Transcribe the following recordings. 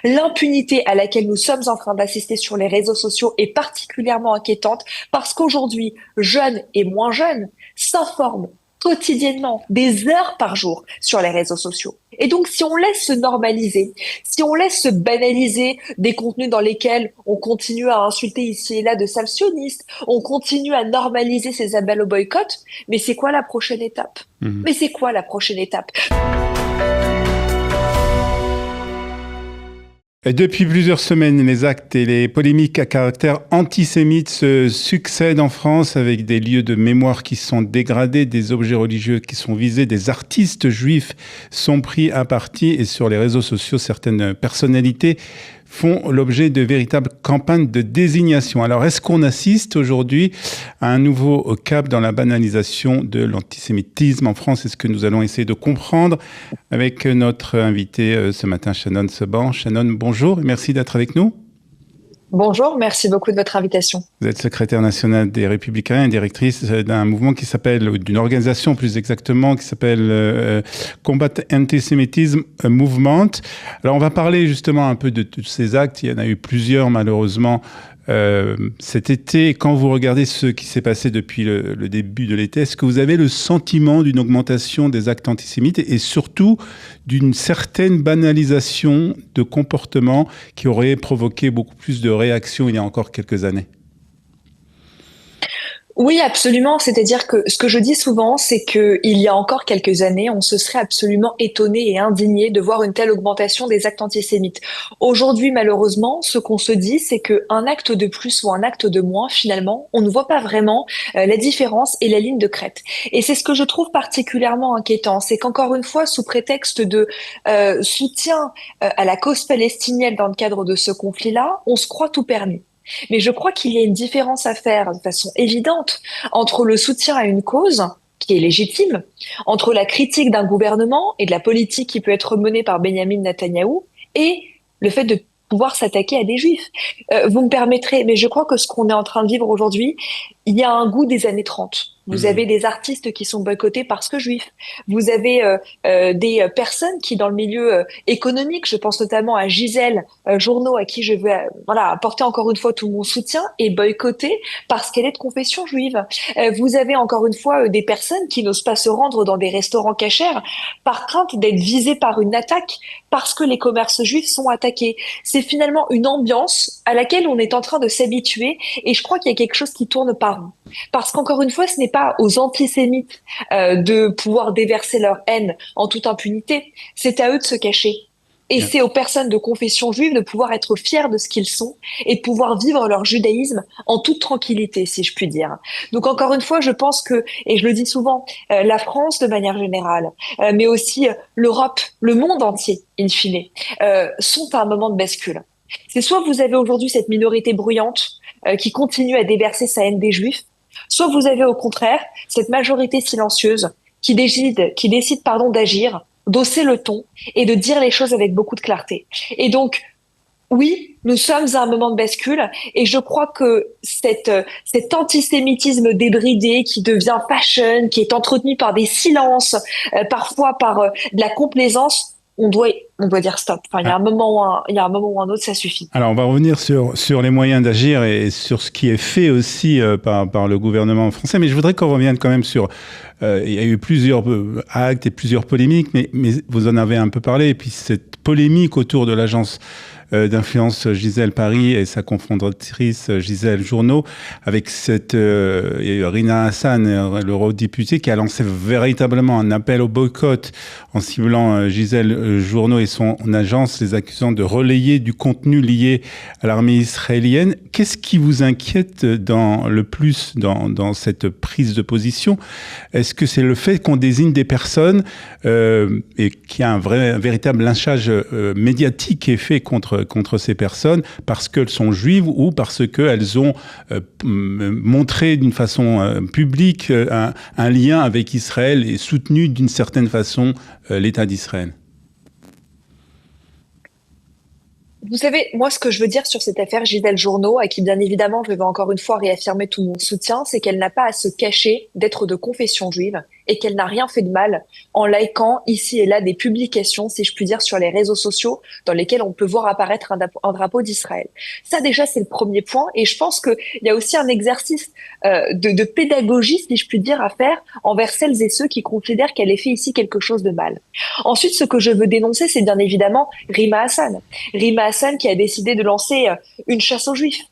L'impunité à laquelle nous sommes en train d'assister sur les réseaux sociaux est particulièrement inquiétante parce qu'aujourd'hui, jeunes et moins jeunes s'informent quotidiennement, des heures par jour sur les réseaux sociaux. Et donc, si on laisse se normaliser, si on laisse se banaliser des contenus dans lesquels on continue à insulter ici et là de sales sionistes, on continue à normaliser ces appels au boycott, mais c'est quoi la prochaine étape? Mhm. Mais c'est quoi la prochaine étape? Et depuis plusieurs semaines, les actes et les polémiques à caractère antisémite se succèdent en France avec des lieux de mémoire qui sont dégradés, des objets religieux qui sont visés, des artistes juifs sont pris à partie et sur les réseaux sociaux, certaines personnalités font l'objet de véritables campagnes de désignation. Alors, est-ce qu'on assiste aujourd'hui à un nouveau cap dans la banalisation de l'antisémitisme en France? C'est ce que nous allons essayer de comprendre avec notre invité ce matin, Shannon Seban. Shannon, bonjour et merci d'être avec nous. Bonjour, merci beaucoup de votre invitation. Vous êtes secrétaire nationale des Républicains et directrice d'un mouvement qui s'appelle, ou d'une organisation plus exactement, qui s'appelle Combat Antisémitisme Movement. Alors on va parler justement un peu de tous ces actes. Il y en a eu plusieurs malheureusement cet été. Quand vous regardez ce qui s'est passé depuis le début de l'été, est-ce que vous avez le sentiment d'une augmentation des actes antisémites et surtout d'une certaine banalisation de comportements qui aurait provoqué beaucoup plus de réactions il y a encore quelques années? Oui, absolument. C'est-à-dire que ce que je dis souvent, c'est que il y a encore quelques années, on se serait absolument étonné et indigné de voir une telle augmentation des actes antisémites. Aujourd'hui, malheureusement, ce qu'on se dit, c'est que un acte de plus ou un acte de moins, finalement, on ne voit pas vraiment la différence et la ligne de crête. Et c'est ce que je trouve particulièrement inquiétant, c'est qu'encore une fois, sous prétexte de soutien à la cause palestinienne dans le cadre de ce conflit-là, on se croit tout permis. Mais je crois qu'il y a une différence à faire de façon évidente entre le soutien à une cause qui est légitime, entre la critique d'un gouvernement et de la politique qui peut être menée par Benyamin Netanyahou et le fait de pouvoir s'attaquer à des juifs. Vous me permettrez, mais je crois que ce qu'on est en train de vivre aujourd'hui, il y a un goût des années 30. Vous avez des artistes qui sont boycottés parce que juifs. Vous avez des personnes qui, dans le milieu économique, je pense notamment à Gisèle Journeau, à qui je veux voilà, apporter encore une fois tout mon soutien, est boycottée parce qu'elle est de confession juive. Vous avez encore une fois des personnes qui n'osent pas se rendre dans des restaurants cachers par crainte d'être visées par une attaque parce que les commerces juifs sont attaqués. C'est finalement une ambiance à laquelle on est en train de s'habituer et je crois qu'il y a quelque chose qui tourne par rond. Parce qu'encore une fois, ce n'est pas aux antisémites de pouvoir déverser leur haine en toute impunité, c'est à eux de se cacher. Et c'est aux personnes de confession juive de pouvoir être fiers de ce qu'ils sont et de pouvoir vivre leur judaïsme en toute tranquillité, si je puis dire. Donc encore une fois, je pense que, et je le dis souvent, la France de manière générale, mais aussi l'Europe, le monde entier, in fine, sont à un moment de bascule. C'est soit vous avez aujourd'hui cette minorité bruyante qui continue à déverser sa haine des juifs, soit vous avez au contraire cette majorité silencieuse qui décide d'agir, d'hausser le ton et de dire les choses avec beaucoup de clarté. Et donc, oui, nous sommes à un moment de bascule et je crois que cet antisémitisme débridé qui devient fashion, qui est entretenu par des silences, parfois par de la complaisance, on doit dire stop. Enfin, il y a un moment ou un autre, ça suffit. Alors, on va revenir sur les moyens d'agir et sur ce qui est fait aussi par le gouvernement français. Mais je voudrais qu'on revienne quand même sur... il y a eu plusieurs actes et plusieurs polémiques, mais vous en avez un peu parlé. Et puis, cette polémique autour de l'agence d'influence Gisèle Paris et sa cofondatrice Gisèle Journeau, avec cette Rina Hassan, l'eurodéputée, qui a lancé véritablement un appel au boycott en ciblant Gisèle Journeau et son agence, les accusant de relayer du contenu lié à l'armée israélienne. Qu'est-ce qui vous inquiète le plus dans cette prise de position? Est-ce que c'est le fait qu'on désigne des personnes et qu'il y a un véritable lynchage médiatique qui est fait contre ces personnes parce qu'elles sont juives ou parce qu'elles ont montré d'une façon publique un lien avec Israël et soutenu d'une certaine façon l'État d'Israël? Vous savez, moi, ce que je veux dire sur cette affaire Gisèle Journeau, à qui, bien évidemment, je vais encore une fois réaffirmer tout mon soutien, c'est qu'elle n'a pas à se cacher d'être de confession juive et qu'elle n'a rien fait de mal en likant ici et là des publications, si je puis dire, sur les réseaux sociaux dans lesquels on peut voir apparaître un drapeau d'Israël. Ça déjà, c'est le premier point. Et je pense qu'il y a aussi un exercice de pédagogie, si je puis dire, à faire envers celles et ceux qui considèrent qu'elle ait fait ici quelque chose de mal. Ensuite, ce que je veux dénoncer, c'est bien évidemment Rima Hassan. Rima Hassan qui a décidé de lancer une chasse aux Juifs.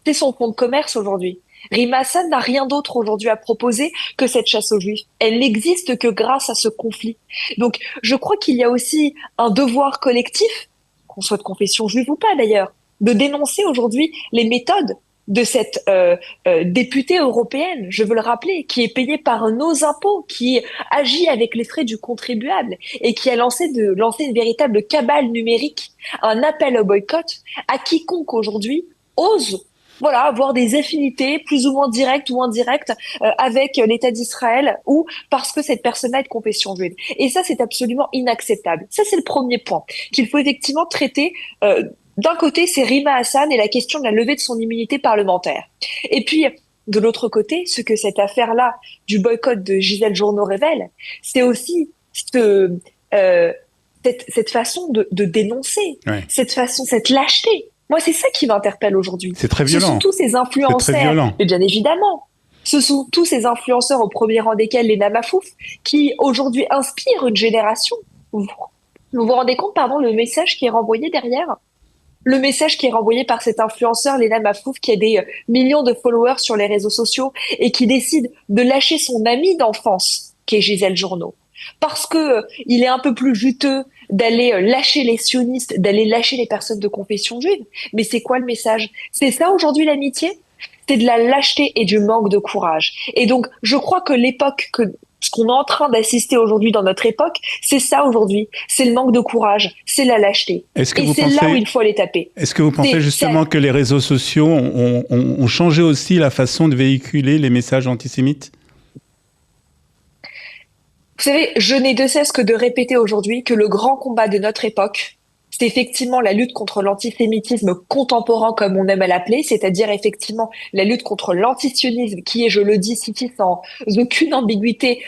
C'est son fonds de commerce aujourd'hui. Rima Hassan n'a rien d'autre aujourd'hui à proposer que cette chasse aux Juifs. Elle n'existe que grâce à ce conflit. Donc, je crois qu'il y a aussi un devoir collectif, qu'on soit de confession juive ou pas d'ailleurs, de dénoncer aujourd'hui les méthodes de cette députée européenne, je veux le rappeler, qui est payée par nos impôts, qui agit avec les frais du contribuable et qui a lancé une véritable cabale numérique, un appel au boycott à quiconque aujourd'hui ose voilà, avoir des affinités plus ou moins directes ou indirectes avec l'État d'Israël ou parce que cette personne est de confession juive. Et ça, c'est absolument inacceptable. Ça, c'est le premier point qu'il faut effectivement traiter. D'un côté, c'est Rima Hassan et la question de la levée de son immunité parlementaire. Et puis, de l'autre côté, ce que cette affaire-là du boycott de Gisèle Jourdneau révèle, c'est aussi cette façon de dénoncer, Ouais. cette lâcheté. Moi, c'est ça qui m'interpelle aujourd'hui. C'est très violent. Ce sont tous ces influenceurs, et bien évidemment, ce sont tous ces influenceurs au premier rang desquels Lena Mafouf, qui aujourd'hui inspirent une génération. Vous vous rendez compte, pardon, le message qui est renvoyé derrière? Le message qui est renvoyé par cet influenceur, Lena Mafouf, qui a des millions de followers sur les réseaux sociaux et qui décide de lâcher son amie d'enfance, qui est Gisèle Jourdneau. Parce que il est un peu plus juteux d'aller lâcher les sionistes, d'aller lâcher les personnes de confession juive. Mais c'est quoi le message? C'est ça aujourd'hui l'amitié? C'est de la lâcheté et du manque de courage. Et donc, je crois que ce qu'on est en train d'assister aujourd'hui dans notre époque, c'est ça aujourd'hui. C'est le manque de courage, c'est la lâcheté. Et c'est là où il faut aller taper. Est-ce que vous pensez justement que les réseaux sociaux ont changé aussi la façon de véhiculer les messages antisémites? Vous savez, je n'ai de cesse que de répéter aujourd'hui que le grand combat de notre époque, c'est effectivement la lutte contre l'antisémitisme contemporain, comme on aime à l'appeler, c'est-à-dire effectivement la lutte contre l'antisionisme, qui est, je le dis ici sans aucune ambiguïté,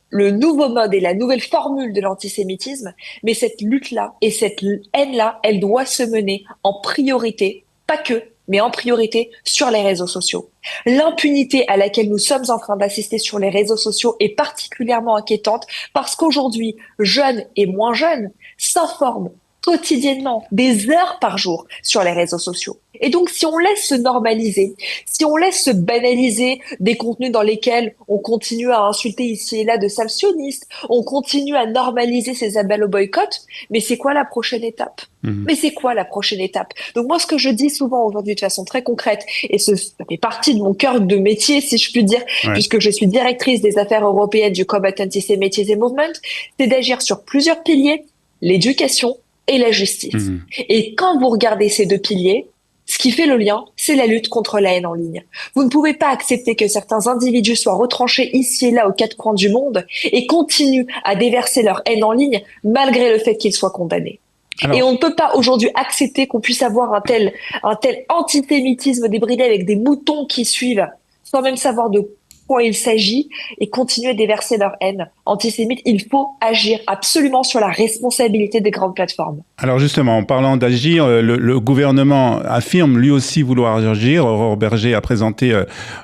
le nouveau mode et la nouvelle formule de l'antisémitisme. Mais cette lutte-là et cette haine-là, elle doit se mener en priorité, pas que, mais en priorité sur les réseaux sociaux. L'impunité à laquelle nous sommes en train d'assister sur les réseaux sociaux est particulièrement inquiétante parce qu'aujourd'hui, jeunes et moins jeunes s'informent quotidiennement, des heures par jour sur les réseaux sociaux. Et donc, si on laisse se normaliser, si on laisse se banaliser des contenus dans lesquels on continue à insulter ici et là de sales sionistes, on continue à normaliser ces appels au boycott, mais c'est quoi la prochaine étape? Mais c'est quoi la prochaine étape? Donc moi, ce que je dis souvent aujourd'hui de façon très concrète, et ça fait partie de mon cœur de métier, si je puis dire, puisque je suis directrice des affaires européennes du Combat Antisemitism Movement, c'est d'agir sur plusieurs piliers, l'éducation, et la justice. Et quand vous regardez ces deux piliers, ce qui fait le lien, c'est la lutte contre la haine en ligne. Vous ne pouvez pas accepter que certains individus soient retranchés ici et là aux quatre coins du monde et continuent à déverser leur haine en ligne malgré le fait qu'ils soient condamnés. Alors, et on ne peut pas aujourd'hui accepter qu'on puisse avoir un tel antisémitisme débridé avec des moutons qui suivent sans même savoir de quoi il s'agit et continuer à déverser leur haine antisémite. Il faut agir absolument sur la responsabilité des grandes plateformes. Alors justement, en parlant d'agir, le gouvernement affirme lui aussi vouloir agir. Aurore Bergé a présenté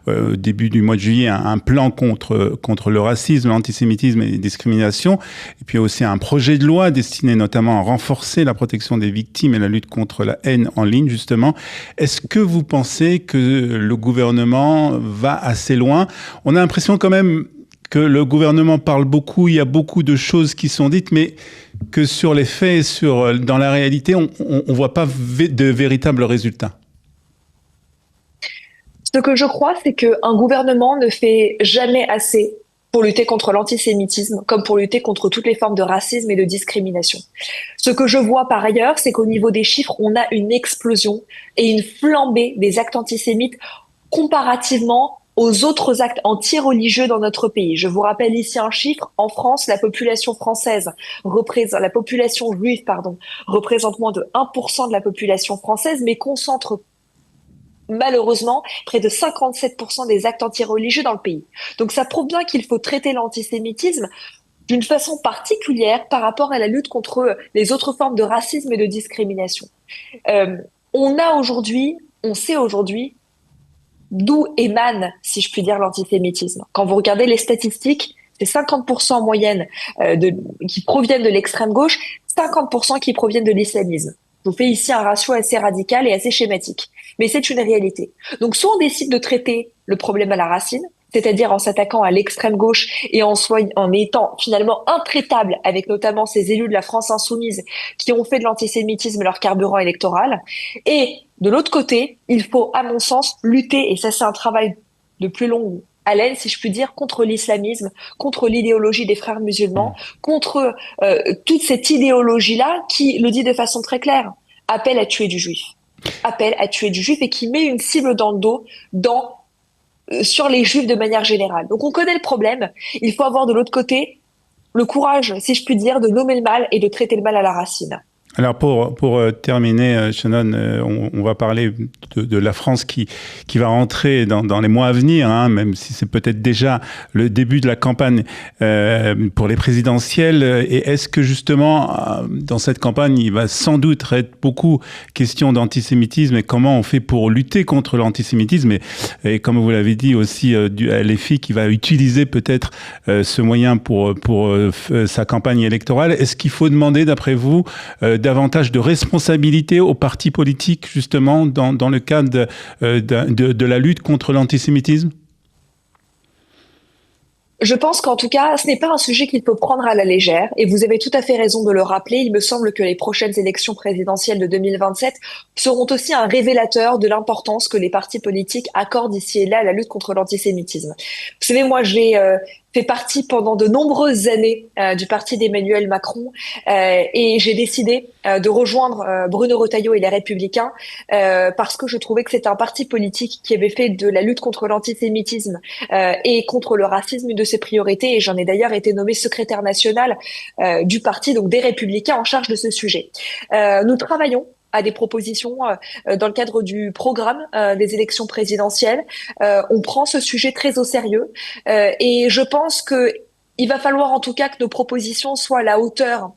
début du mois de juillet un plan contre le racisme, l'antisémitisme et les discriminations. Et puis aussi un projet de loi destiné notamment à renforcer la protection des victimes et la lutte contre la haine en ligne, justement. Est-ce que vous pensez que le gouvernement va assez loin? On a l'impression quand même que le gouvernement parle beaucoup, il y a beaucoup de choses qui sont dites, mais que sur les faits, dans la réalité, on ne voit pas de véritables résultats. Ce que je crois, c'est qu'un gouvernement ne fait jamais assez pour lutter contre l'antisémitisme, comme pour lutter contre toutes les formes de racisme et de discrimination. Ce que je vois par ailleurs, c'est qu'au niveau des chiffres, on a une explosion et une flambée des actes antisémites comparativement aux autres actes anti-religieux dans notre pays. Je vous rappelle ici un chiffre. En France, la population juive, représente moins de 1% de la population française, mais concentre malheureusement près de 57% des actes antireligieux dans le pays. Donc ça prouve bien qu'il faut traiter l'antisémitisme d'une façon particulière par rapport à la lutte contre les autres formes de racisme et de discrimination. Euh, on sait aujourd'hui d'où émane, si je puis dire, l'antisémitisme. Quand vous regardez les statistiques, c'est 50% en moyenne qui proviennent de l'extrême gauche, 50% qui proviennent de l'islamisme. Je vous fais ici un ratio assez radical et assez schématique. Mais c'est une réalité. Donc, soit on décide de traiter le problème à la racine, c'est-à-dire en s'attaquant à l'extrême gauche et en étant finalement intraitable avec notamment ces élus de la France insoumise qui ont fait de l'antisémitisme leur carburant électoral. Et de l'autre côté, il faut, à mon sens, lutter, et ça c'est un travail de plus longue haleine, si je puis dire, contre l'islamisme, contre l'idéologie des frères musulmans, contre toute cette idéologie-là qui le dit de façon très claire, appelle à tuer du juif. Appelle à tuer du juif et qui met une cible dans le dos sur les juifs de manière générale. Donc on connaît le problème, il faut avoir de l'autre côté le courage, si je puis dire, de nommer le mal et de traiter le mal à la racine. Alors pour terminer, Shannon, on va parler de la France qui va rentrer dans les mois à venir, hein, même si c'est peut-être déjà le début de la campagne pour les présidentielles. Et est-ce que justement, dans cette campagne, il va sans doute être beaucoup question d'antisémitisme et comment on fait pour lutter contre l'antisémitisme et comme vous l'avez dit aussi, LFI qui va utiliser peut-être ce moyen pour sa campagne électorale. Est-ce qu'il faut demander, d'après vous, davantage de responsabilité aux partis politiques, justement, dans le cadre de la lutte contre l'antisémitisme ? Je pense qu'en tout cas, ce n'est pas un sujet qu'il faut prendre à la légère. Et vous avez tout à fait raison de le rappeler. Il me semble que les prochaines élections présidentielles de 2027 seront aussi un révélateur de l'importance que les partis politiques accordent ici et là à la lutte contre l'antisémitisme. Vous savez, moi, j'ai fait partie pendant de nombreuses années du parti d'Emmanuel Macron et j'ai décidé de rejoindre Bruno Retailleau et les Républicains parce que je trouvais que c'était un parti politique qui avait fait de la lutte contre l'antisémitisme et contre le racisme une de ses priorités et j'en ai d'ailleurs été nommée secrétaire nationale du parti, donc des Républicains en charge de ce sujet. Nous travaillons à des propositions dans le cadre du programme des élections présidentielles. On prend ce sujet très au sérieux et je pense que il va falloir en tout cas que nos propositions soient à la hauteur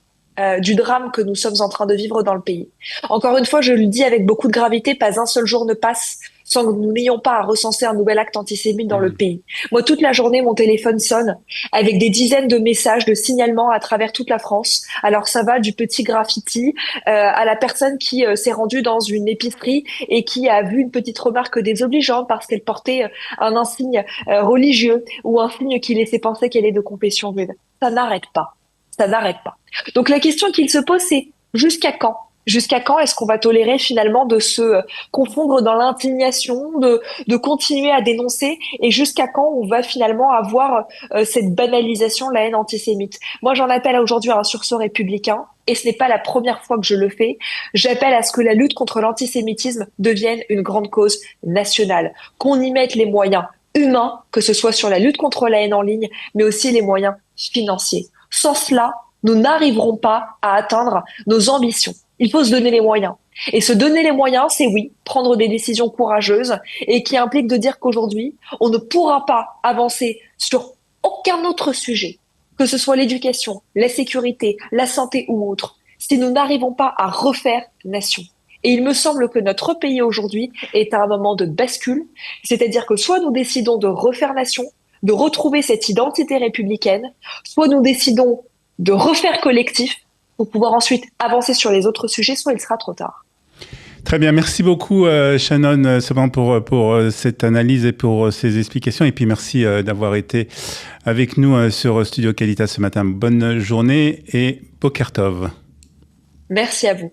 du drame que nous sommes en train de vivre dans le pays. Encore une fois, je le dis avec beaucoup de gravité, pas un seul jour ne passe sans que nous n'ayons pas à recenser un nouvel acte antisémite dans le pays. Moi, toute la journée, mon téléphone sonne avec des dizaines de messages, de signalements à travers toute la France. Alors, ça va du petit graffiti à la personne qui s'est rendue dans une épicerie et qui a vu une petite remarque désobligeante parce qu'elle portait un insigne religieux ou un signe qui laissait penser qu'elle est de confession juive. Ça n'arrête pas. Ça n'arrête pas. Donc, la question qu'il se pose, c'est jusqu'à quand? Jusqu'à quand est-ce qu'on va tolérer finalement de se confondre dans l'indignation, de continuer à dénoncer et jusqu'à quand on va finalement avoir cette banalisation de la haine antisémite? Moi, j'en appelle aujourd'hui à un sursaut républicain et ce n'est pas la première fois que je le fais. J'appelle à ce que la lutte contre l'antisémitisme devienne une grande cause nationale, qu'on y mette les moyens humains, que ce soit sur la lutte contre la haine en ligne, mais aussi les moyens financiers. Sans cela, nous n'arriverons pas à atteindre nos ambitions. Il faut se donner les moyens. Et se donner les moyens, c'est oui, prendre des décisions courageuses et qui implique de dire qu'aujourd'hui, on ne pourra pas avancer sur aucun autre sujet, que ce soit l'éducation, la sécurité, la santé ou autre, si nous n'arrivons pas à refaire nation. Et il me semble que notre pays aujourd'hui est à un moment de bascule, c'est-à-dire que soit nous décidons de refaire nation, de retrouver cette identité républicaine, soit nous décidons de refaire collectif pour pouvoir ensuite avancer sur les autres sujets, soit il sera trop tard. Très bien, merci beaucoup Shannon pour cette analyse et pour ces explications. Et puis merci d'avoir été avec nous sur Studio Qualitas ce matin. Bonne journée et Boker Tov. Merci à vous.